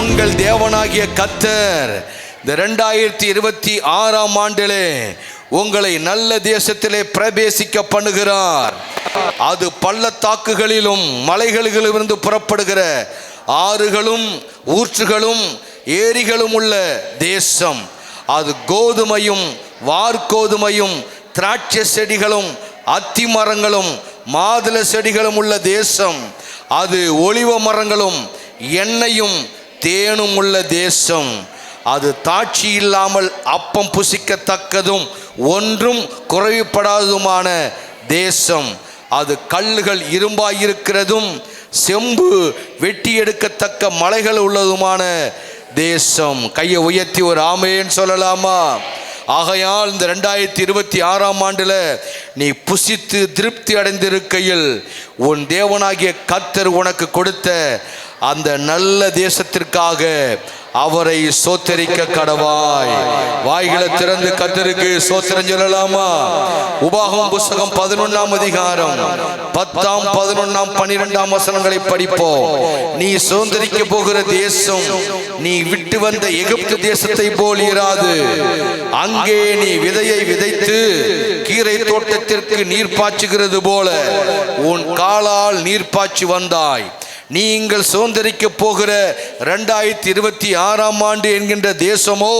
உங்கள் தேவனாகிய கர்த்தர் இந்த 2026ஆம் ஆண்டிலே உங்களை நல்ல தேசத்திலே பிரவேசிக்க பண்ணுகிறார். அது பள்ளத்தாக்குகளிலும் மலைகளிலிருந்து புறப்படுகிற ஆறுகளும் ஊற்றுகளும் ஏரிகளும் உள்ள தேசம். அது கோதுமையும் வார்கோதுமையும் திராட்சை செடிகளும் அத்தி மரங்களும் மாதுள செடிகளும் உள்ள தேசம். அது ஒலிவ மரங்களும் எண்ணெயும் தேனும் உள்ள தேசம். அது தாட்சி இல்லாமல் அப்பம் புசிக்கத்தக்கதும் ஒன்றும் குறைவுபடாததுமான தேசம். அது கல்லுகள் இரும்பாயிருக்கிறதும் செம்பு வெட்டி எடுக்கத்தக்க மலைகள் உள்ளதுமான தேசம். கையை உயர்த்தி ஒரு ஆமேன்னு சொல்லலாமா? ஆகையால் இந்த 2026ஆம் ஆண்டில் நீ புசித்து திருப்தி அடைந்திருக்கையில் உன் தேவனாகிய கர்த்தர் உனக்கு கொடுத்த அந்த நல்ல தேசத்திற்காக அவரை சோத்தரிக்க கடவாய். வாய்களை திறந்து கர்த்தருக்கு சோத்திரம் சொல்லலாமா? உபாகமம் புஸ்தகம் 11ஆம் அதிகாரம் 10ஆம் 11ஆம் 12ஆம் வசனங்களை படிப்போம். நீ சுதந்தரிக்க போகிற தேசம் நீ விட்டு வந்த எகிப்து தேசத்தை போல் இராது. அங்கே நீ விதையை விதைத்து கீரை தோட்டத்திற்கு நீர் பாய்ச்சுகிறது போல உன் காலால் நீர் பாய்ச்சி வந்தாய். நீங்கள் சுதந்தரிக்க போகிற 2026ஆம் ஆண்டு என்கின்ற தேசமோ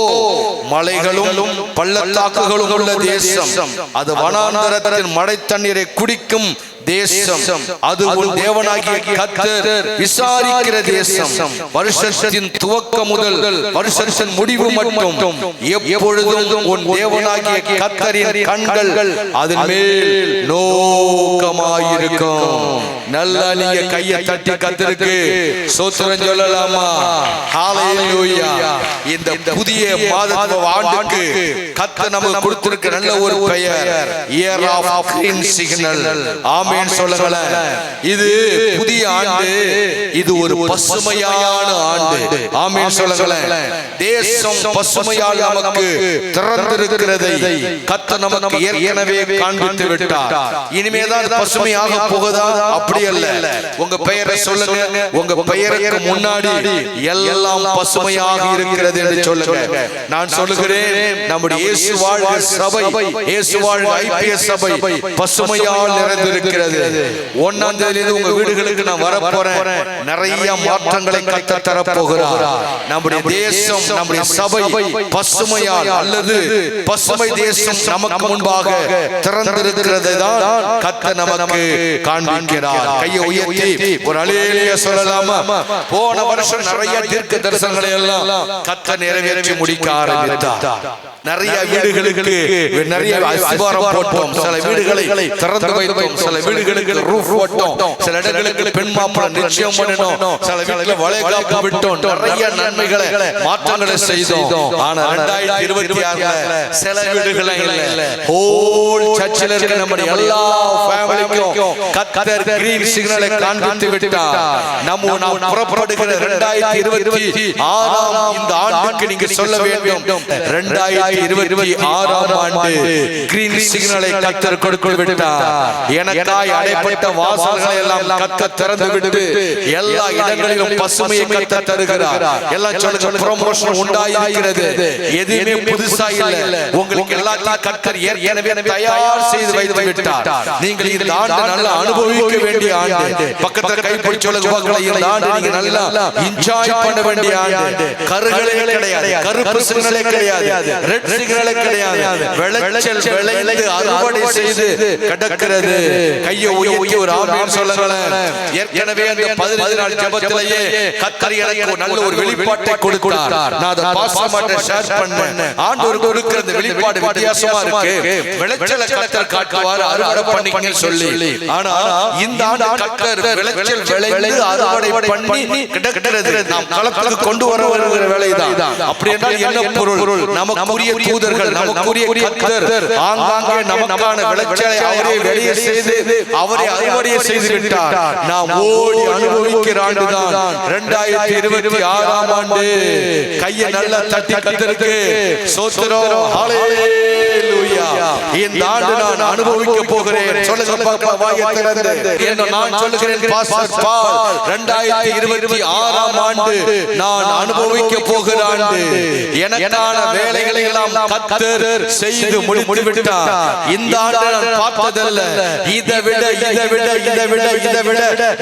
மலைகளும் பள்ளத்தாக்குகளும் உள்ள தேசம். அது வனாந்தரத்தின் மழை தண்ணீரை குடிக்கும் தேசம். அது உன் தேவனாகிய கர்த்தர் விசாரிக்கிற தேசம். வருஷத்தின் துவக்கம் முதல் வருஷத்தின் முடிவு மட்டும் எப்பொழுதும் உன் தேவனாகிய கர்த்தரின் கண்கள் அதன் மேல் நோக்கமாயிருக்கும். நல்லா நீங்க கையை தட்டி கர்த்தருக்கு ஸ்தோத்திரம் சொல்லலாமா? ஹல்லேலூயா. இந்த புதிய ஆண்டுக்கு கர்த்தர் நமக்கு கொடுத்திருக்கிற நல்ல ஒரு பெயர் இயர் ஆஃப் கிரீன் சிக்னல். ஆமென் சொல்லுங்களேன். இது புதிய ஆண்டு, இது ஒரு பசுமையான ஆண்டு. ஆமென் சொல்லுங்களேன். தேசம் பசுமையால் நமக்கு திறந்திருக்கிறதை கர்த்தர் நமக்கு ஏற்கனவே காண்பித்து விட்டார். இனிமேதான் பசுமையாக போகுதா? அப்படி அல்ல. உங்க பெயரை சொல்லுங்க. உங்க பெயருக்கு முன்னாடி எல்லாம் பசுமையாக இருக்கிறது என்று சொல்லுங்க. நான் சொல்லுகிறேன், நம்முடைய இயேசு வாழ்க சபை, இயேசு வாழ்க ஐபிஎஸ் சபை பசுமையால் நிறைந்திருக்கிறது. 1ஆம் தேதியிலிருந்து உங்க வீடுகளுக்கு நான் வரப்போறேன். நிறைய மாற்றங்களை கர்த்தர் தரப்போகிறார். நம்முடைய தேசம், நம்முடைய சபை பசுமையால் அல்லது பசுமை தேசம் நமக்கு முன்பாக திறந்திருக்கிறதை தான் கர்த்தர் நமக்கு காண்பிக்கிறார். கையை உயர்த்தி ஒரு அல்லேலூயா சொல்லலாமா? போன வருஷம் நிறைய தீர்க்க தரிசனங்களை எல்லாம் கர்த்தர் நிறைவேற்றி முடிக்க ஆரம்பித்தார். நிறைய வீடுகளுக்கு நிறைய அஸ்திவாரம் போட்டோம். சில வீடுகளை திறந்து வைத்தோம். சில வீடுகளுக்கு ரூஃப் போட்டோம். சில இடங்களுக்கு பெண் மாப்பிள்ளை நிச்சயம் பண்ணணும். சில வீட்டுல வளைகாப்பு விட்டோம். நிறைய நன்மைகளை மாற்றங்களை செய்தோம். ஆனா 2026ல சில வீடுகளை இல்ல. ஹோல் சர்ச்சில் இருக்கிற நம்ம எல்லா ஃபேமிலிக்கும் கர்த்தர் கிரீன் சிக்னலை காண்பித்து விட்டார். நாம் புறப்படுகிற 2026ஆம் இந்த ஆண்டுக்கு நீங்க சொல்ல வேண்டும், 2026ஆம் ஆண்டு கிரீன் சிக்னலை கர்த்தர் கொடுத்து விட்டார். எனக்காய் அடைப்பட்ட வாசல்களை எல்லாம் கர்த்தர் திறந்து விட்டு எல்லா இடங்களிலும் பசுமையை கர்த்தர் தருகிறார். எல்லாம் சொல்லுங்க, ப்ரமோஷன் உண்டாயிருக்கிறது. எதுவுமே புதுசா இல்ல. உங்களுக்கு எல்லாத்தையும் கர்த்தர் ஏற்கனவே தயார் செய்து வைத்து விட்டார். நீங்கள் இந்த ஆண்டு நல்லா அனுபவிக்க வேண்டிய ஆண்டு. பக்கத்துல கைப்பிடிச்சு சொல்லுங்க, இந்த ஆண்டு நீங்க நல்லா என்ஜாய் பண்ண வேண்டிய ஆண்டு. கருகளே கிடையாது, கருப்பு சிக்னலே கிடையாது, ரெட் சிக்னலே கிடையாது. விளைச்சல் விளைந்து அறுவடை செய்து கிடக்கிறது. கையை உயர்த்தி ஒரு ஆமென் சொல்லுங்களேன். ஏற்கனவே அந்த 15 நாள் ஜெபத்திலேயே கர்த்தர் எனக்கு நல்ல ஒரு வெளிப்பாட்டை கொடுத்தார். நான் அதை பாஸ்டர்மாட்ட ஷேர் பண்ணேன். ஆண்டவர் கொடுக்கிற அந்த வெளிப்பாடு வித்தியாசமா இருக்கு. விளைச்சலை கர்த்தர் காட்டுவார், அறுவடை பண்ணிக்கன்னு சொல்லி. ஆனா இந்த ஆண்டு கர்த்தர் விளைச்சல் விளைந்து அறுவடை பண்ணி கிடக்கிறது. நாம் களத்துக்கு கொண்டு வருகிற வேலைதான். அப்படி என்றால் என்ன பொருள்? நமக்குரிய தூதர்கள், நமக்குரிய கர்த்தர் ஆங்காங்கே நமக்கான விளைச்சலை அவரே வெளியே செய்து அவரை அறுவடை செய்து விட்டார். நாம் ஓடி அனுபவிக்கிற ஆண்டுதான் 2026ஆம் ஆண்டு. கையை நல்லா தட்டி கர்த்தருக்கு ஸ்தோத்திரம், ஹல்லேலூயா. இந்த ஆண்டு நான் அனுபவிக்க போகிறேன். சொல்லுங்க பார்க்கலாம், வாயை திறந்து. என்ன நான் சொல்லுகிறேன் பாஸ்டர் பால் 2026 ஆண்டு நான் அனுபவிக்க போகிற ஆண்டு. எனக்கான வேலைகளை எல்லாம் கர்த்தர் செய்து முடித்து விட்டார். இந்த ஆண்டு நான் பார்த்ததல்ல, இதை விட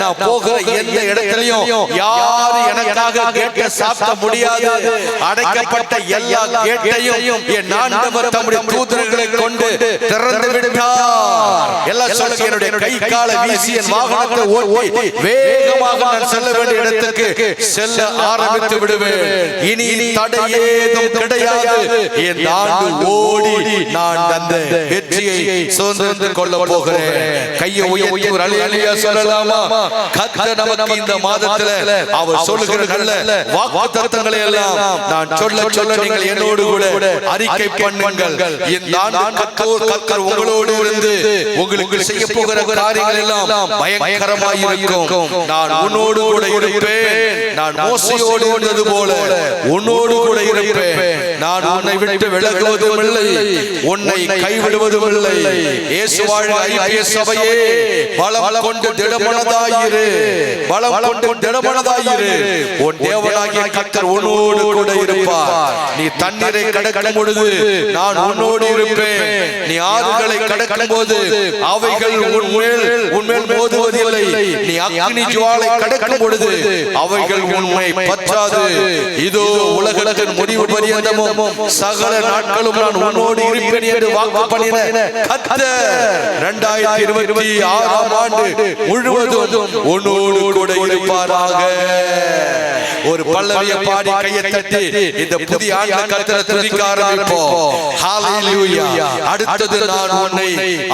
நான் போகிற எந்த இடத்திலையும் யாரு எனக்காக கேட்க சாத்த முடியாது. அடைக்கப்பட்ட எல்லா கேட்டையும் என் ஆண்டவர் தம்முடைய தூதர்களை கொண்டு திறந்து விட்டார். எல்லாம் சொல்லுங்க, என்னுடைய கை காலை வீசி என் வாகனத்தை ஓட்டி வேகமாக நான் செல்ல வேண்டிய இடத்துக்கு செல்ல ஆரம்பித்து விடுவேன். இனி தடை ஏதும் கிடையாது. என் ஆண்டு ஓடி நான் அந்த வெற்றியை சுதந்திரத்து கொள்ள போகிறேன். கையை உயர்த்தி ஒரு அல்லேலூயா சொல்லலாமா? கர்த்தர் நமக்கு இந்த மாதத்துல அவர் சொல்லுகிற நல்ல வாக்குத்தத்தங்களை எல்லாம் நான் சொல்ல நீங்கள் என்னோடு கூட அறிக்கை பண்ணுங்கள். இந்த ஆண்டு கர்த்தர் உங்களோடு இருந்து உங்களுக்கு செய்ய போகிற காரியங்கள் எல்லாம் பயங்கரமாய் இருக்கும். நான் உன்னோடு கூட இருப்பேன். நான் மோசேயோடு இருந்தது போல உன்னோடு கூட இருப்பேன். நான் உன்னை விட்டு விலகுவதும் இல்லை, உன்னை கைவிடுவதும் இல்லை. இயேசு வாழ்க ஐக்கிய சபையே, பலம் கொண்டு திடமனதாயிரு, பலம் கொண்டு திடமனதாயிரு. உன் தேவனாகிய கர்த்தர் உன்னோடு கூட இருப்பார். நீ தண்ணீரை கடக்கும் பொழுது நான் உன்னோடு இருப்பேன். நீ ஆறுகளை கடக்கும் போது அவைகள் உன்மேல் மோதுவதில்லை. நீ அக்னி ஜுவாலை கடக்கும் பொழுது அவைகள் உன்னை பற்றாது. இதோ உலகத்தின் முடிவு பரியந்தமும் சகல நாட்களும் நான் உன்னோடு இருப்பேன் என்று வாக்கு பண்ணின கர்த்தர் 2026 ஆண்டு முழுவதும் உன்னோடு கூட இருப்பாராக. ஒரு பல்லவியை பாடி கையை தட்டி இந்த புதிய ஆண்டு கர்த்தரை துதிக்க ஆரம்பிப்போம். ஹalleluya. அடுத்தது நான் உன்னை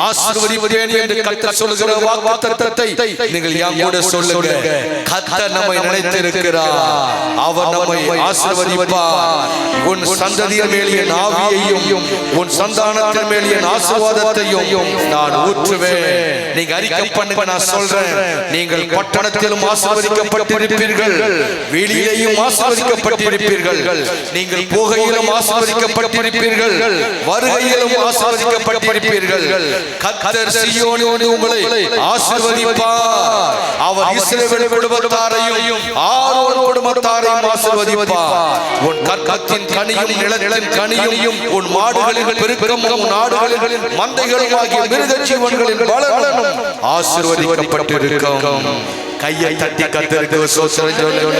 ஆசீர்வதிப்பேன் என்று கர்த்தர் சொல்லுகிற வாக்குத்தத்தத்தை நீங்கள் என் கூட சொல்லுங்க. கர்த்தர் நம்மை நினைத்திருக்கிறார். அவர் நம்மை ஆசீர்வதிப்பார். உன் சந்ததியின் மேல் என் ஆவியையும் உன் சந்தானத்தின் மேல் என் ஆசீர்வாதத்தையும் நான் ஊற்றுவேன். நீங்க அறிக்கை பண்ணுங்க, நான் சொல்றேன். நீங்கள் பட்டணத்திலும் ஆசீர்வதிக்கப்பட்டிருப்பீர்கள், வெளியிலேயும் ஆசீர்வதிக்கப்பட்டிருப்பீர்கள். நீங்கள் போகையிலும் ஆசீர்வதிக்கப்பட்டிருப்பீர்கள், வருகையிலும் ஆசீர்வதிக்கப்பட்டிருப்பீர்கள். கர்த்தர் சீயோனில் உங்களை ஆசீர்வதிப்பார். அவர் இஸ்ரவேல் குடும்பத்தாரையும் ஆரோன் குடும்பத்தாரையும் ஆசீர்வதிப்பார். உன் கர்க்கத்தின் கனியும் நிலத்தின் கனியும் உன் மாடுகளின் பெருக்கமும் உன் ஆடுகளின் மந்தைகளும் ஆகிய மிருக ஜீவன்களின் பலனும் ஆசீர்வதிக்கப்பட்டிருக்கும். கையை தட்டி கர்த்தருக்கு ஸ்தோத்திரம் சொல்லுங்க.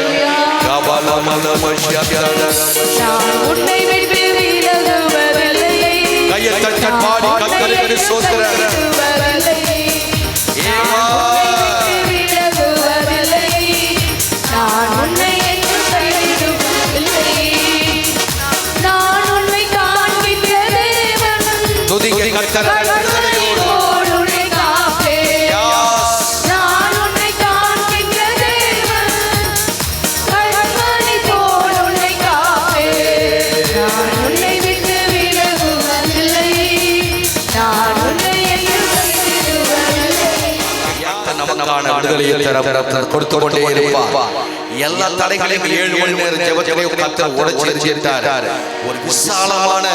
கையை தட்டி பாடி கர்த்தருக்கு ஸ்தோத்திரம். துதிக்க கர்த்தரை. கொடுத்து கொண்டே இருப்பார். எல்லா தடைகளையும் 7 மணி நேரம் ஜெபத்திலே கர்த்தர் உடைச்சிட்டார். ஒரு விசாலமான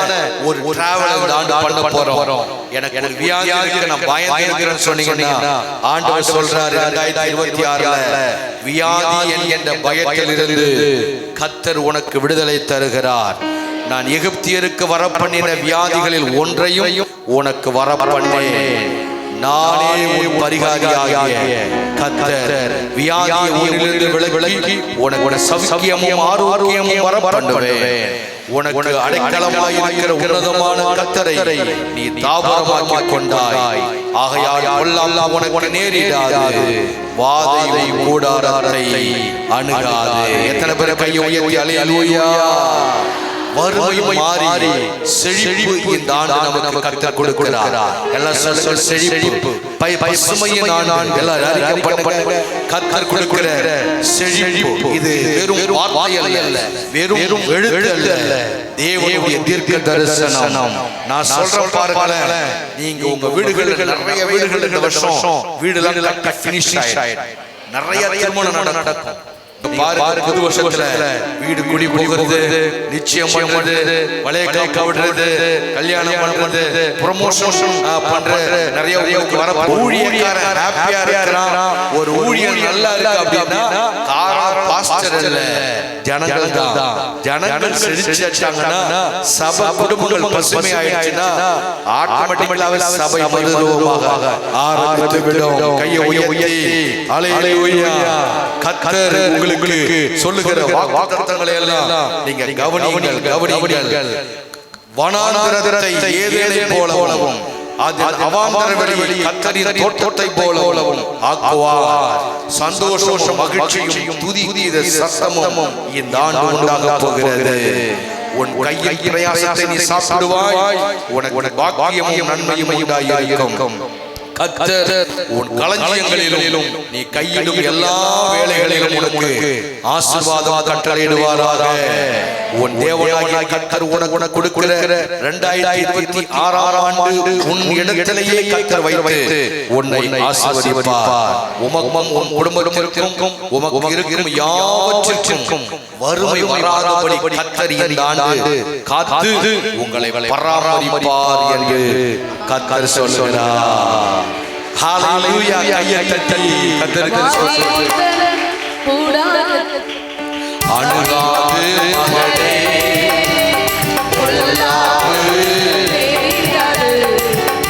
ஒரு டிராவல் ஆண்டு பண்ண போறோம். எனக்கு வியாதி இருக்கு, நான் பயந்து இருக்கிறேன்னு சொன்னீங்கன்னா ஆண்டவர் சொல்றார் 2026 வியாதி என்கிற பயத்தில் இருந்து கர்த்தர் உனக்கு விடுதலை தருகிறார். நான் எகிப்தியருக்கு வரப்பண்ணின வியாதிகளில் ஒன்றையும் உனக்கு வரப்பண்ணேன். நானே உன் பரிகாரியாகிய கர்த்தர் வியாதியை உன்னிலிருந்து விலக்கி உனக்கு சௌக்கியமும் ஆரோக்கியமும் வரப்பண்ணுவேன். உனக்கு அடைக்கலமாய் இருக்கிற உன்னதமான கர்த்தரை நீ தாபரமாக்கிக் கொண்டாய். ஆகையால் கொல்லாம் உனக்கு நேரிடாது, வாதை கூடாரத்தை அணுகாது. எத்தனை பேர் கையை உயர்த்தி அல்லேலூயா. வறுமை மாறி செழிப்பு இந்த ஆண்டு நமக்கு கர்த்தர் கொடுக்கிறார். எல்லாம் சொல்லுங்க, செழிப்பு பசுமையின் ஆண்டு. எல்லாரும் அறிக்கை பண்ணுங்க, கர்த்தர் கொடுக்கிற செழிப்பு இது வெறும் வார்த்தை அல்ல, வெறும் எழுத்து அல்ல, தேவனுடைய தீர்க்க தரிசனம். நான் சொல்றேன் பாருங்களேன், நீங்க உங்க வீடுகளுக்கு நிறைய வீடுகள் இந்த வருஷம் வீடுலாம் கட்டி ஃபினிஷ் ஆயிடும். நிறைய திருமணம் நடக்கும். பாரு புது வருஷத்துல வீடு குடி போகிறது, நிச்சயம் பண்றது, வளைய காக்க விடுறது, கல்யாணம் பண்றது, ப்ரமோஷன் பண்றது, நிறைய வர ஊழியக்காரன் ஹாப்பியா இருக்கிறான். ஒரு ஊழியர் நல்லா இருக்கு அப்படின்னா காரணம் பாஸ்டர் இல்ல, ஜனங்கள் தான். ஜனங்கள் செழிச்சாங்கன்னா சபை குடும்பங்கள் பசுமை ஆயிடுச்சுன்னா ஆட்டோமேட்டிக்கலாவே சபை மறுரூபமாக ஆரம்பித்து விடும். கையை உயர்த்தி அல்லேலூயா. கர்த்தர் உங்களுக்கு சொல்லுகிற வாக்குத்தத்தங்களை எல்லாம் நீங்க கவனியுங்கள். வனாந்தரத்தை ஏதேனை போலவும் அவாந்தர வெளி கர்த்தரின் தோட்டத்தை போலவும் ஆக்குவார். சந்தோஷமும் மகிழ்ச்சியும் துதித சத்தமும் இந்த ஆண்டு உண்டாக போகிறது. உன் கையின் பிரயாசத்தை நீ சாப்பிடுவாய், உனக்கு பாக்கியமும் நன்மையும் உண்டாயிருக்கும். கர்த்தர் உன் களஞ்சியங்களிலும் நீ கையிடும் எல்லா வேலைகளிலும் உனக்கு ஆசீர்வாதம் கட்டளையிடுவாராக. உன் தேவனாகிய கர்த்தர் உனக்கு கொடுக்கிற 2026 ஆண்டு உன் இடத்திலேயே கர்த்தர் வைத்து உன்னை ஆசீர்வதிப்பார். உமக்கும் உன் குடும்பத்திற்கும் உமக்கு இருக்கும் யாவற்றிற்கும் வறுமை வராதபடி கர்த்தர் இந்த ஆண்டு காத்து உங்களை பராமரிப்பார் என்று கர்த்தர் சொல்கிறார். ஹalleluya. கையை தட்டி கர்த்தருக்கு ஸ்தோத்திரம். அணுகாது மகளே பொல்லாப்பு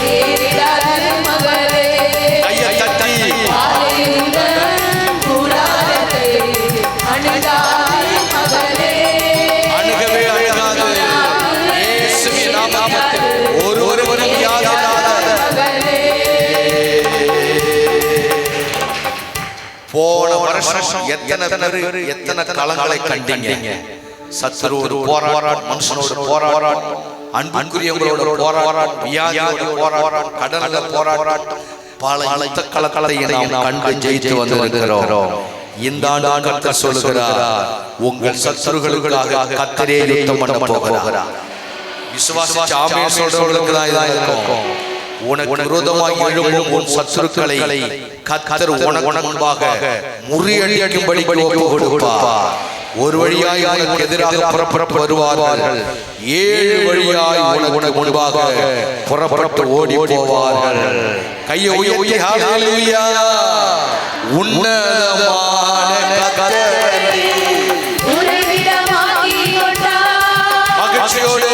தேடிடாது மகளே. கையை தட்டி அணுகவே அணுகாது. இயேசுவின் நாமத்தில் ஒருவரும் யாராத போன வருஷம் எத்தனை களங்களை கண்டீங்க. சத்துருவோடு போராட்டம், மனுஷனோடு போராட்டம், அன்புக்குரியவங்களோடு போராட்டம், வியாதியோடு போராட்டம், கடல்ல போராட்டம், பல யுத்த களங்களை நாம் கண்டு ஜெயித்து வந்திருக்கிறோம். இந்த ஆண்டு கர்த்தர் சொல்லுகிறார், உங்கள் சத்துருக்களுக்காக கர்த்தரே யுத்தம் பண்ண போகிறார். விசுவாசிச்சு ஆமென் சொல்றவங்களுக்கு தான் இதா இருக்கும். உனக்கு விரோதமாக எழும்பும் உன் சத்துருக்களை கர்த்தர் உனக்கு முன்பாக முறியடிக்கும்படி ஒப்பு கொடுப்பார். ஒரு வழியாய் உனக்கு எதிராக புறப்பட்டு வருவார்கள், 7 வழியாய் உனக்கு முன்பாக புறப்பட்டு ஓடி போவார்கள். கையை உயர்த்தி ஹalleluya. உன்னதமான கர்த்தரை உறைவிடமாக்கி கொண்டார். மகிழ்ச்சியோடு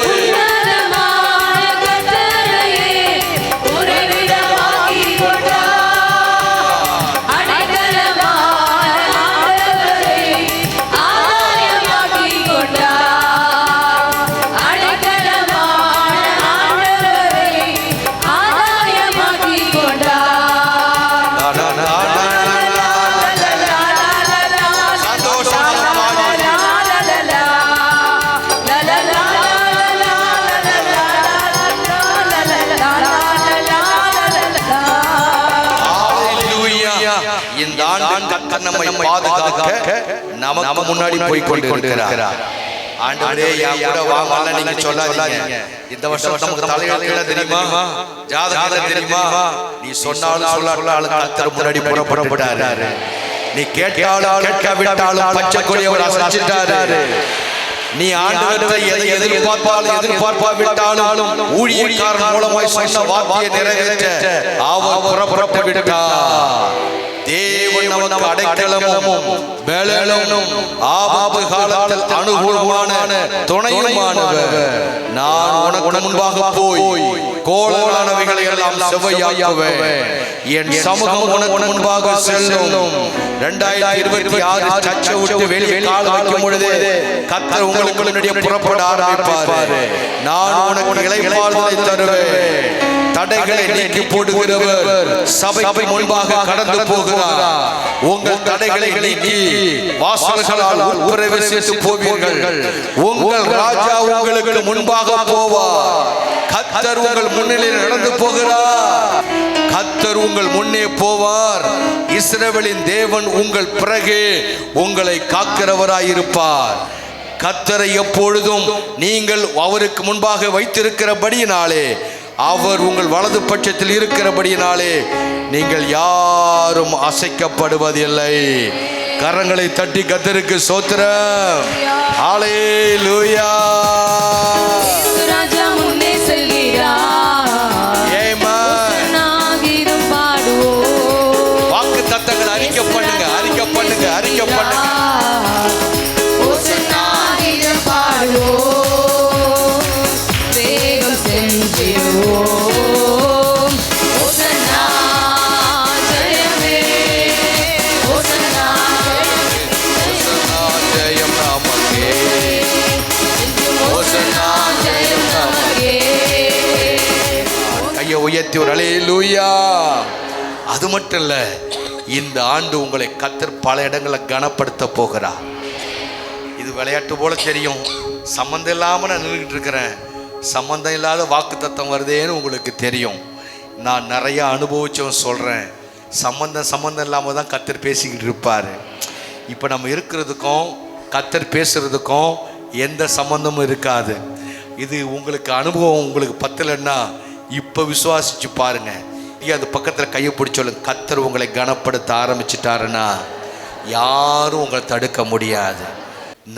நம்மை பாதுகாக்க நமக்கு முன்னாடி போய் கொண்டிருக்கிறார். ஆண்டவரே என் கூட வாங்கல நீங்க சொல்லாதீங்க. இந்த வருஷம் நமக்கு தலையெழுத்து தெரியுமா, ஜாதகம் தெரியுமா, நீ சொன்னாலும் சொல்லாட்டாலும் கர்த்தர் முன்னாடி புறப்பட்டாரு. நீ கேட்டாலும் கேட்காவிட்டாலும் பச்சை கொடியை அவர் அசைச்சிட்டாரு. நீ ஆண்டவரை எதை எதிர்பார்ப்பாவிட்டாலும் ஊழியக்காரன் மூலமாய் சொன்ன வார்த்தையை நிறைவேற்ற அவர் புறப்பட்டு விட்டார். தேவன் நமக்கு அடைக்கலமும் பலனும் ஆபத்து காலத்தில் அனுகூலமான துணையுமானவர். நான் உனக்கு முன்பாக போய் கோளானவைகளை எல்லாம் செவ்வையாக்குவேன். என் சமூகம் உனக்கு முன்பாக செல்லும். 2026 சர்ச்சை விட்டு வெளியே கால் வைக்கும் பொழுது கர்த்தர் உங்களுக்கு முன்னாடியே புறப்பட ஆரம்பிப்பார். நான் உனக்கு இளைப்பாறுதலை தருவேன். தடைகளை நீக்கி போடுகிறவர் சபைக்கு முன்பாக கடந்து போகிறார். உங்கள் தடைகளை நீக்கி வாசல்களால் உட்பிரவேசித்து போவீர்கள். உங்கள் ராஜா உங்களுக்கு முன்பாக போவார். கர்த்தர் உங்கள் முன்னிலையில் நடந்து போகிறார். கர்த்தர் உங்கள் முன்னே போவார். இஸ்ரவேலின் தேவன் உங்கள் பிறகு உங்களை காக்கிறவராயிருப்பார். கர்த்தரை எப்பொழுதும் நீங்கள் அவருக்கு முன்பாக வைத்திருக்கிறபடியினாலே, அவர் உங்கள் வலது பட்சத்தில் இருக்கிறபடியினாலே நீங்கள் யாரும் அசைக்கப்படுவதில்லை. கரங்களை தட்டி கர்த்தருக்கு ஸ்தோத்திரம். ஹல்லேலூயா. ராஜா முன்னே செல்கிறார். ஆமென். கீதம் பாடுவோம். வாக்குத்தத்தங்களை அறிக்கை பண்ணுங்க, அறிக்கை பண்ணுங்க, அறிக்கை பண்ணுங்க. ஹோசன்னா கீதம் பாடுவோம். வேகம் சென்றிடுவோம். ஹோசன்னா ஜெயமே. ஹோசன்னா ஜெயம் நமக்கே. ஹோசன்னா ஜெயம் நமக்கே. கையை உயர்த்தி ஒரு ஹல்லேலூயா. அது மட்டும் இல்ல, இந்த ஆண்டு உங்களை கர்த்தர் பல இடங்களில் கனப்படுத்த போகிறார். இது விளையாட்டு போல தெரியும். சம்மந்தம் இல்லாமல் நான் நின்றுக்கிட்டு இருக்கிறேன், சம்மந்தம் இல்லாத வாக்கு தத்தம் வருதேன்னு உங்களுக்கு தெரியும். நான் நிறைய அனுபவிச்சவன் சொல்கிறேன். சம்மந்தம் இல்லாமல் தான் கர்த்தர் பேசிக்கிட்டு இருப்பார். இப்போ நம்ம இருக்கிறதுக்கும் கர்த்தர் பேசுகிறதுக்கும் எந்த சம்மந்தமும் இருக்காது. இது உங்களுக்கு அனுபவம் உங்களுக்கு பத்தலைன்னா இப்போ விசுவாசிச்சு பாருங்க. அது பக்கத்தில் கையை பிடிச்சோம். கர்த்தர் உங்களை கனப்படுத்த ஆரம்பிச்சிட்டாருன்னா யாரும் உங்களை தடுக்க முடியாது.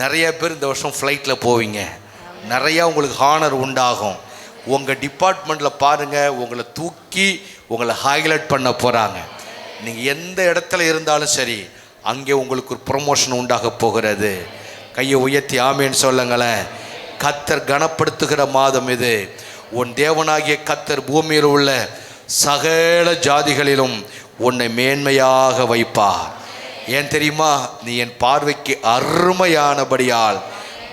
நிறைய பேர் இந்த வருஷம் ஃப்ளைட்டில் போவீங்க, நிறையா உங்களுக்கு ஹானர் உண்டாகும். உங்கள் டிபார்ட்மெண்ட்டில் பாருங்கள், உங்களை தூக்கி உங்களை ஹைலைட் பண்ண போகிறாங்க. நீங்கள் எந்த இடத்துல இருந்தாலும் சரி, அங்கே உங்களுக்கு ஒரு ப்ரொமோஷன் உண்டாக போகிறது. கையை உயர்த்தி ஆமேன்னு சொல்லுங்களேன். கர்த்தர் கனப்படுத்துகிற மாதம் இது. உன் தேவனாகிய கர்த்தர் பூமியில் உள்ள சகல ஜாதிகளிலும் உன்னை மேன்மையாக வைப்பார். ஏன் தெரியுமா? நீ என் பார்வைக்கு அருமையானபடியால்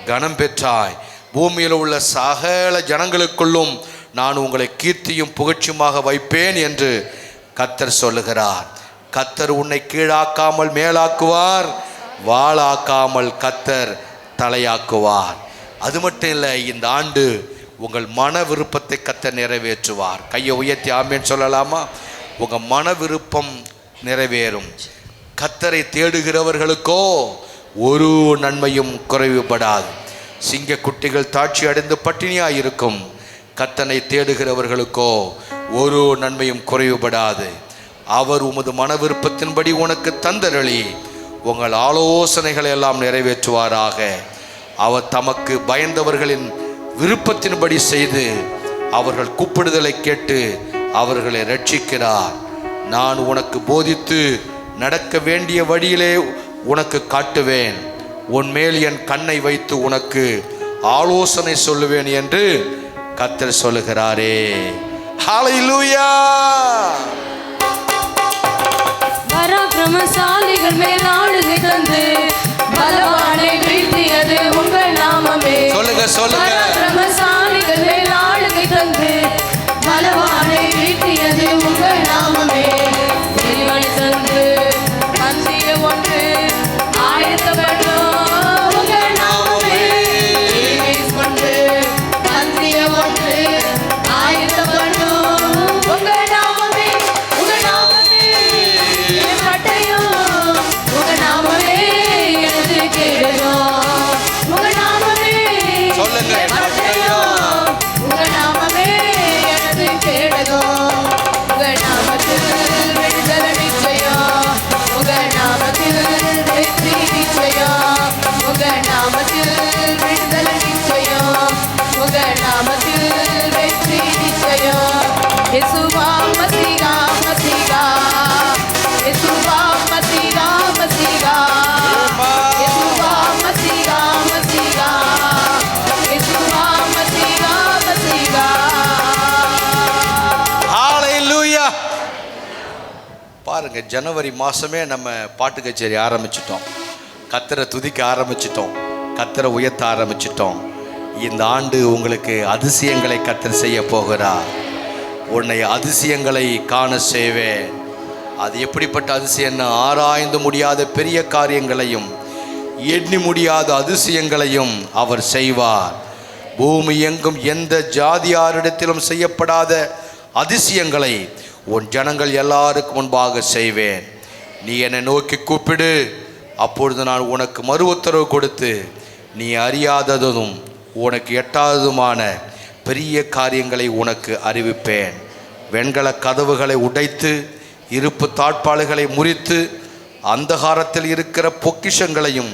கனம் பெற்றாய். பூமியில் உள்ள சகல ஜனங்களுக்குள்ளும் நான் உங்களை கீர்த்தியும் புகழ்ச்சியுமாக வைப்பேன் என்று கர்த்தர் சொல்லுகிறார். கர்த்தர் உன்னை கீழாக்காமல் மேலாக்குவார், வாளாக்காமல் கர்த்தர் தலையாக்குவார். அது மட்டும் இல்லை, இந்த ஆண்டு உங்கள் மன விருப்பத்தை கர்த்தர் நிறைவேற்றுவார். கையை உயர்த்தி ஆமேன்னு சொல்லலாமா? உங்கள் மன விருப்பம் நிறைவேறும். கர்த்தரை தேடுகிறவர்களுக்கோ ஒரு நன்மையும் குறைவுபடாது. சிங்கக்குட்டிகள் தாட்சி அடைந்து பட்டினியாக இருக்கும். கர்த்தனை தேடுகிறவர்களுக்கோ ஒரு நன்மையும் குறைவுபடாது. அவர் உமது மன விருப்பத்தின்படி உனக்கு தந்தருளி உங்கள் ஆலோசனைகளை எல்லாம் நிறைவேற்றுவாராக. அவர் தமக்கு பயந்தவர்களின் விருப்பத்தின்படி செய்து அவர்கள் கூப்பிடுதலை கேட்டு அவர்களை ரட்சிக்கிறார். நான் உனக்கு போதித்து நடக்க வேண்டிய வழியிலே உனக்கு காட்டுவேன். உன்மேல் என் கண்ணை வைத்து உனக்கு ஆலோசனை சொல்லுவேன் என்று கர்த்தர் சொல்லுகிறாரே. ஹல்லேலூயா. பராக்கிரமசாலிகள் மேல் ஆளுகை தந்து பலவானை வீழ்த்தியது உங்கள் நாமமே. சொல்லுங்க சொல்லுங்க. பராக்கிரமசாலிகள் மேல் ஆளுகை தந்து பலவானை வீழ்த்தியது உங்கள் நாமமே. இறைவனை தந்து மந்திய ஒன்று ஆயத்தப்பட்டோம் உங்கள் நாமமே. கொண்டு மந்திய ஒன்று ஆயத்தப்பட்டோம் உங்கள் நாமமே. உங்கள் நாமமே என் பட்டயம், உங்கள் நாமமே எனது கேடகம். உங்கள் நாமமே சொல்லுங்க. என் பட்டயம், உங்கள் நாமமே எனது கேடகம். உங்கள் நாமத்தில் விடுதலை நிச்சயம், உங்கள் நாமத்தில் வெற்றி நிச்சயம், உங்கள் நாமத்தில் விடுதலை நிச்சயம், உங்கள் நாமத்தில் வெற்றி நிச்சயம். இயேசுவா மசீகா மசீகா, இயேசுவா மசீகா மசீகா, இயேசுவா மசீகா மசீகா, இயேசுவா மசீகா மசீகா. ஹல்லேலூயா. பாருங்க, ஜனவரி மாதமே நம்ம பாட்டு கச்சேரி ஆரம்பிச்சிட்டோம். கர்த்தரை துதிக்க ஆரம்பிச்சிட்டோம், கர்த்தரை உயர்த்த ஆரம்பிச்சிட்டோம். இந்த ஆண்டு உங்களுக்கு அதிசயங்களை கர்த்தர் செய்ய போகிறார். உன்னை அதிசயங்களை காண செய்வேன். அது எப்படிப்பட்ட அதிசயம்னா, ஆராய்ந்து முடியாத பெரிய காரியங்களையும் எண்ணி முடியாத அதிசயங்களையும் அவர் செய்வார். பூமி எங்கும் எந்த ஜாதியாரிடத்திலும் செய்யப்படாத அதிசயங்களை உன் ஜனங்கள் எல்லாருக்கும் முன்பாக செய்வேன். நீ என்னை நோக்கி கூப்பிடு, அப்பொழுது நான் உனக்கு மறு உத்தரவு கொடுத்து நீ அறியாததும் உனக்கு எட்டாததுமான பெரிய காரியங்களை உனக்கு அறிவிப்பேன். வெண்கல கதவுகளை உடைத்து இருப்பு தாழ்பாளுகளை முறித்து அந்தகாரத்தில் இருக்கிற பொக்கிஷங்களையும்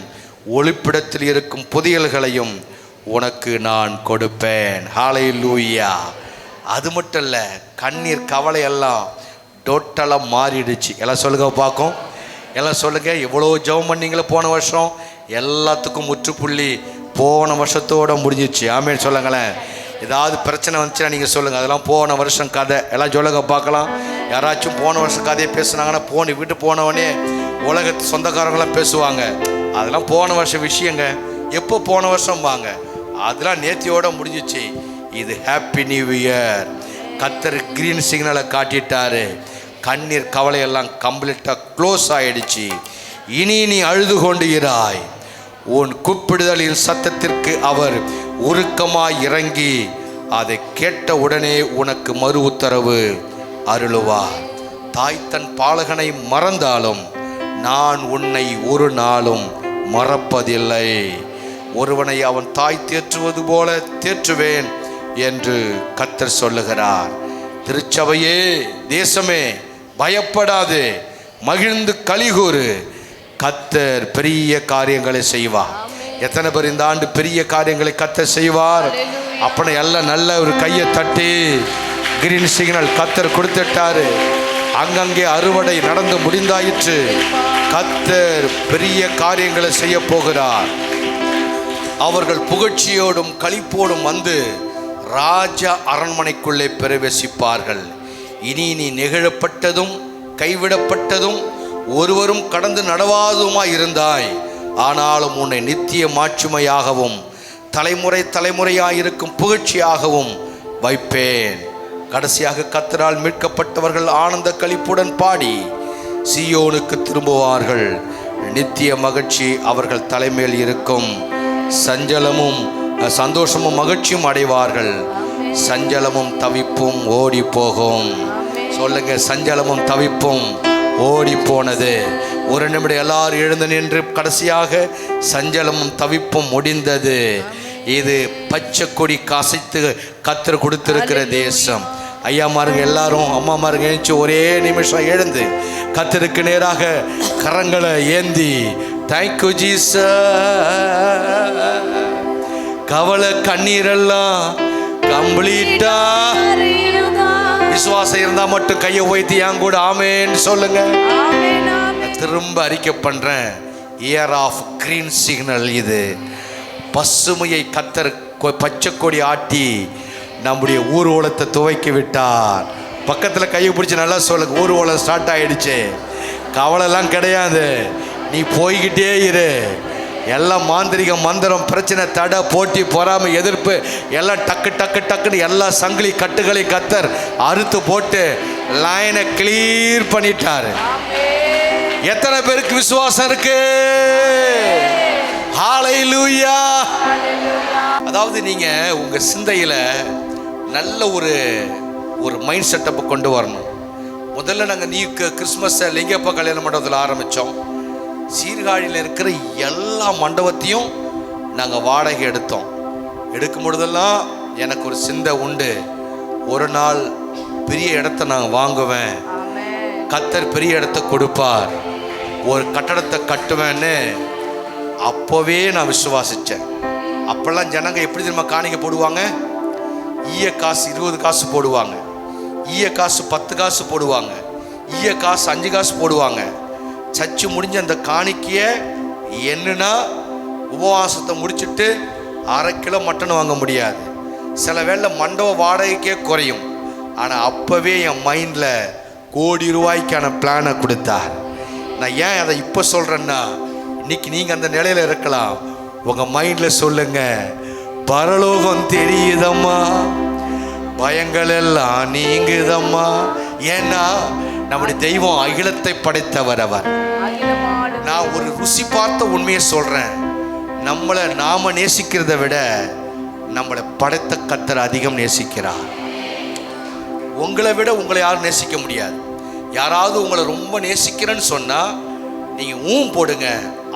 ஒளிப்பிடத்தில் இருக்கும் புதையல்களையும் உனக்கு நான் கொடுப்பேன். ஹல்லேலூயா. அது மட்டும் இல்லை, கண்ணீர் கவலை எல்லாம் டோட்டலாக மாறிடுச்சு. எல்லாம் சொல்லுங்க பார்க்கும், எல்லாம் சொல்லுங்க. எவ்வளோ ஜெபம் பண்ணீங்களே போன வருஷம், எல்லாத்துக்கும் முற்றுப்புள்ளி போன வருஷத்தோடு முடிஞ்சிச்சு. ஆமேன்னு சொல்லுங்களேன். ஏதாவது பிரச்சனை வந்துச்சுன்னா நீங்கள் சொல்லுங்கள், அதெல்லாம் போன வருஷம் கதை. எல்லாம் சொல்லுங்க பார்க்கலாம். யாராச்சும் போன வருஷம் கதையை பேசுனாங்கன்னா வீட்டு போனவொடனே உலகத்து சொந்தக்காரங்களாம் பேசுவாங்க. அதெல்லாம் போன வருஷம் விஷயங்க. எப்போ போன வருஷம் வாங்க, அதெல்லாம் நேத்தியோட முடிஞ்சிச்சு. இது ஹாப்பி நியூ இயர். கர்த்தர் கிரீன் சிக்னலை காட்டிட்டாரு. கண்ணீர் கவலையெல்லாம் கம்ப்ளீட்டாக க்ளோஸ் ஆயிடுச்சு. இனி நீ அழுது கொண்டு இராய். உன் கூப்பிடுதலின் சத்தத்திற்கு அவர் உருக்கமாய் இறங்கி அதை கேட்ட உடனே உனக்கு மறு உத்தரவு அருளுவார். தாய் தன் பாலகனை மறந்தாலும் நான் உன்னை ஒரு நாளும் மறப்பதில்லை. ஒருவனை அவன் தாய் தேற்றுவது போல தேற்றுவேன் என்று கர்த்தர் சொல்லுகிறார். திருச்சபையே, தேசமே, பயப்படாது, மகிழ்ந்து களிகூறு. கர்த்தர் பெரிய காரியங்களை செய்வார். எத்தனை பேர் இந்த ஆண்டு பெரிய காரியங்களை கர்த்தர் செய்வார்? அப்படி எல்லாம் நல்ல ஒரு கையை தட்டி கிரீன் சிக்னல் கர்த்தர் கொடுத்துட்டாரு. அங்கங்கே அறுவடை நடந்து முடிந்தாயிற்று. கர்த்தர் பெரிய காரியங்களை செய்ய போகிறார். அவர்கள் புகழ்ச்சியோடும் களிப்போடும் வந்து ராஜ அரண்மனைக்குள்ளே பிரவேசிப்பார்கள். இனி நீ நெகிழப்பட்டதும் கைவிடப்பட்டதும் ஒருவரும் கடந்து நடவாதுமாய் இருந்தாய். ஆனாலும் உன்னை நித்திய மாட்சிமையாகவும் தலைமுறை தலைமுறையாயிருக்கும் புகழ்ச்சியாகவும் வைப்பேன். கடைசியாக கர்த்தரால் மீட்கப்பட்டவர்கள் ஆனந்த களிப்புடன் பாடி சீயோனுக்கு திரும்புவார்கள். நித்திய மகிழ்ச்சி அவர்கள் தலைமையில் இருக்கும். சஞ்சலமும் சந்தோஷமும் மகிழ்ச்சியும் அடைவார்கள். சஞ்சலமும் தவிப்பும் ஓடி போகும். சொல்லுங்க, சஞ்சலமும் தவிப்பும் ஓடி போனது. ஒரு நிமிடம் எல்லாரும் எழுந்து நின்று கடைசியாக சஞ்சலமும் தவிப்பும் முடிந்தது. இது பச்சை கொடி காசைத்து கர்த்தர் கொடுத்திருக்கிற தேசம். ஐயாமாருங்க எல்லாரும், அம்மாமாருங்க எழுந்து ஒரே நிமிஷம் எழுந்து கர்த்தருக்கு நேராக கரங்களை ஏந்தி தேங்க்யூ ஜீசஸ். கவலை கண்ணீரெல்லாம் கம்ப்ளீட்டா விசுவாசம் இருந்தா மட்டும் கையை உயர்த்தி என் கூட ஆமேன்னு சொல்லுங்க. திரும்ப அறிக்கை பண்றேன், இயர் ஆஃப் கிரீன் சிக்னல். இது பசுமையை கர்த்தர் பச்சை கொடி ஆட்டி நம்முடைய ஊர்வலத்தை துவைக்கி விட்டார். பக்கத்தில் கையை பிடிச்சி நல்லா சொல்லுங்க, ஊர்வலம் ஸ்டார்ட் ஆயிடுச்சு. கவலைலாம் கிடையாது, நீ போய்கிட்டே இரு. எல்லாம் மாந்திரிக மந்திரம் பிரச்சனை தடை போட்டி பொறாமை எதிர்ப்பு எல்லாம் டக்கு டக்கு டக்குன்னு எல்லா சங்கிலி கட்டுகளை கர்த்தர் அறுத்து போட்டு லைனை கிளியர் பண்ணிட்டாரு. எத்தனை பேருக்கு விசுவாசம் இருக்கு? ஹல்லேலூயா. அதாவது நீங்க உங்க சிந்தையில நல்ல ஒரு மைண்ட் செட்டப்பை கொண்டு வரணும். முதல்ல நாங்கள் கிறிஸ்மஸை லிங்கப்பா கல்யாண மண்டபத்தில் ஆரம்பித்தோம். சீர்காழியில் இருக்கிற எல்லா மண்டபத்தையும் நாங்கள் வாடகை எடுத்தோம். எடுக்கும் பொழுதெல்லாம் எனக்கு ஒரு சிந்தை உண்டு, ஒரு நாள் பெரிய இடத்த நான் வாங்குவேன், கர்த்தர் பெரிய இடத்த கொடுப்பார், ஒரு கட்டடத்தை கட்டுவேன்னு அப்போவே நான் விசுவாசித்தேன். அப்போல்லாம் ஜனங்க எப்படி தெரியுமா காணிக்க போடுவாங்க? ஈய காசு 20 காசு போடுவாங்க, ஈய காசு 10 காசு போடுவாங்க, ஈய காசு 5 காசு போடுவாங்க. சர்ச்சு முடிஞ்ச அந்த காணிக்கைய என்னன்னா உபவாசத்தை முடிச்சுட்டு 1/2 கிலோ மட்டன் வாங்க முடியாது. சில வேளை மண்டப வாடகைக்கே குறையும். ஆனால் அப்போவே என் மைண்டில் கோடி ரூபாய்க்கான பிளானை கொடுத்தார். நான் ஏன் அதை இப்போ சொல்கிறேன்னா, இன்னைக்கு நீங்கள் அந்த நிலையில் இருக்கலாம். உங்கள் மைண்டில் சொல்லுங்க, பரலோகம் தெரியுதம்மா, பயங்கள் எல்லாம் நீங்குதம்மா. ஏன்னா நம்முடைய தெய்வம் அகிலத்தை படைத்தவர் அவர். நான் ஒரு ருசி பார்த்த உண்மையை சொல்றேன், நம்மளை நாம நேசிக்கிறத விட நம்மளை படைத்த கர்த்தர் அதிகம் நேசிக்கிறார். உங்களை விட உங்களை யாரும் நேசிக்க முடியாது. யாராவது உங்களை ரொம்ப நேசிக்கிறேன்னு சொன்னா நீங்க போடுங்க,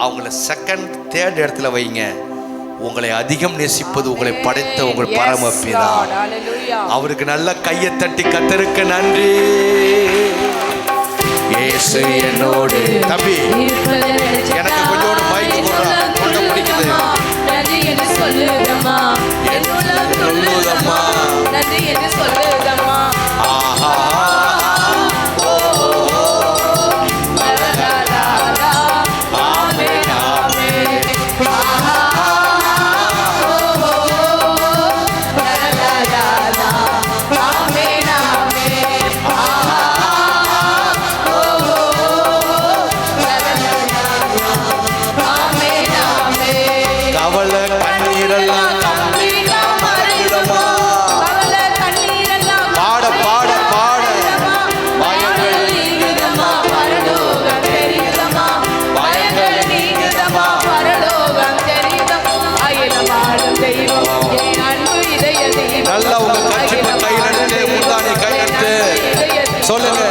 அவங்கள செகண்ட் தேர்ட் இடத்துல வைங்க. உங்களை அதிகம் நேசிப்பது உங்களை படைத்த உங்கள் பரமபிதா. அவருக்கு நல்ல கையை தட்டி கர்த்தருக்கு நன்றி. இயேசு என்னோடு. தம்பி எனக்கு கொஞ்சோண்டு மைக் போடுறா, தொண்டை பிடிக்குது. நன்றி என்று சொல்லுதம்மா, என் உள்ளம் துள்ளுதம்மா, நன்றி என்று சொல்லுதம்மா. ஆஹா நல்லா உங்க கட்சி கையில் எடுத்து முந்தானி கையில் எடுத்து சொல்லுங்க.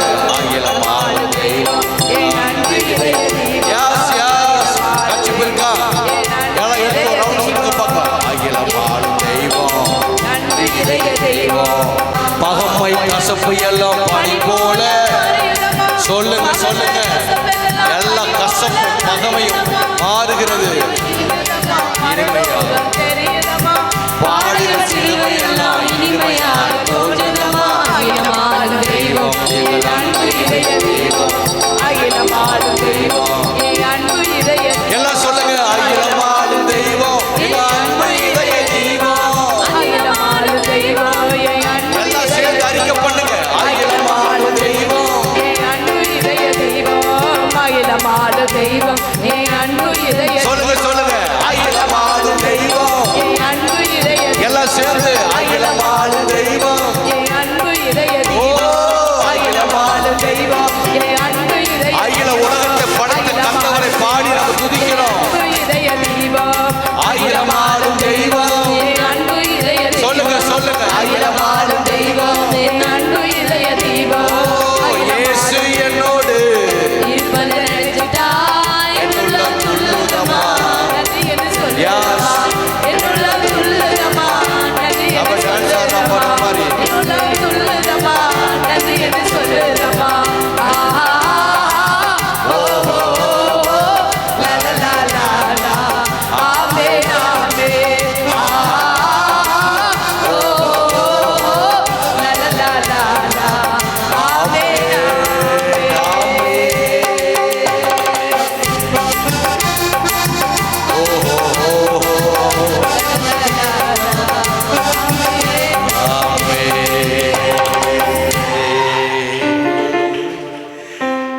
பகமை கசப்பு எல்லாம் பனி போல. சொல்லுங்க சொல்லுங்க. எல்லா கசப்பும் பகமையும் மாறுகிறது. பாடுகிற சிலுவை எல்லாம் இனிமையாக தோன்றுதம்மா. அகிலமாளும் தெய்வம் எங்கள் அன்பு இதய தெய்வம். அகிலமாளும் தெய்வம் என் அன்பு இதய. எல்லாம் சொல்லுங்க. அகிலமாளும் தெய்வம் எங்கள் அன்பு இதய தெய்வம். அகிலமாளும் தெய்வம் என் அன்பு. எல்லாம் சேர்ந்து அறிக்கை பண்ணுங்க. அகிலமாளும் தெய்வம் என் அன்பு இதய தெய்வம். அகிலமாளும் தெய்வம் என் அன்பு இதய. சொல்லுங்க சொல்லுங்க. அகிலமாளும் தெய்வம் என் அன்பு இதய. எல்லாம் சேர்ந்து அகிலமாளும் தெய்வம் என் அன்பு இதய. அகிலமாளும் தெய்வம் என் அன்பு இதய. அகில உலகத்தை படைத்த கர்த்தரை பாடி நாம் துதிக்கிறோம். இதய தெய்வம் அகிலமாளும் தெய்வம் என் அன்பு இதய. சொல்லுங்க சொல்லுங்க. அகிலமாளும் தெய்வம் என் அன்பு இதய தெய்வம். இயேசு என்னோடு இருப்பதை நினைச்சிட்டா என் உள்ளம் துள்ளுதம்மா. நன்றி என்று சொல்லுதம்மா. என் உள்ளம் துள்ளுதம்மா. நன்றி என்று சொல்லுதம்மா. என் உள்ளம் துள்ளுதம்மா. நன்றி என்று சொல்லுதம்மா.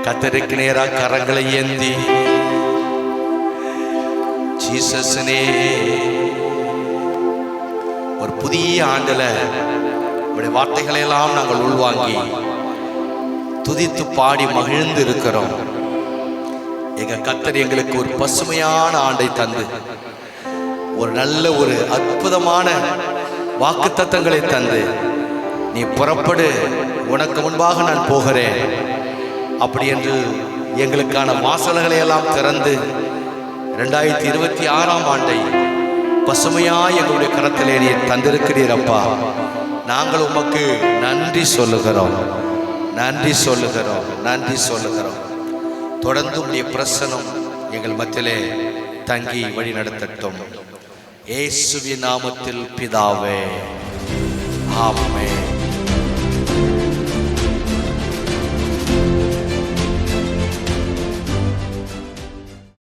கர்த்தருக்கு நேராக கரங்களை ஏந்தி ஜீசஸ்னே ஒரு புதிய ஆண்டுல உடைய வார்த்தைகளை எல்லாம் நாங்கள் உள்வாங்கி துதித்து பாடி மகிழ்ந்து இருக்கிறோம். எங்க கர்த்தர் எங்களுக்கு ஒரு பசுமையான ஆண்டை தந்து ஒரு நல்ல ஒரு அற்புதமான வாக்குத்தத்தங்களை தந்து நீ புறப்படு, உனக்கு முன்பாக நான் போகிறேன் அப்படி என்று எங்களுக்கான வாசல்களை எல்லாம் திறந்து 2026ஆம் ஆண்டை பசுமையாய் எங்களுடைய கரத்திலே நீ தந்திருக்கிறீர் அப்பா. நாங்கள் உமக்கு நன்றி சொல்லுகிறோம், நன்றி சொல்லுகிறோம், நன்றி சொல்லுகிறோம். தொடர்ந்து உடைய பிரசனம் எங்கள் மத்தியிலே தங்கி வழி நடத்தட்டும். இயேசுவின் நாமத்தில் பிதாவே, ஆமென்.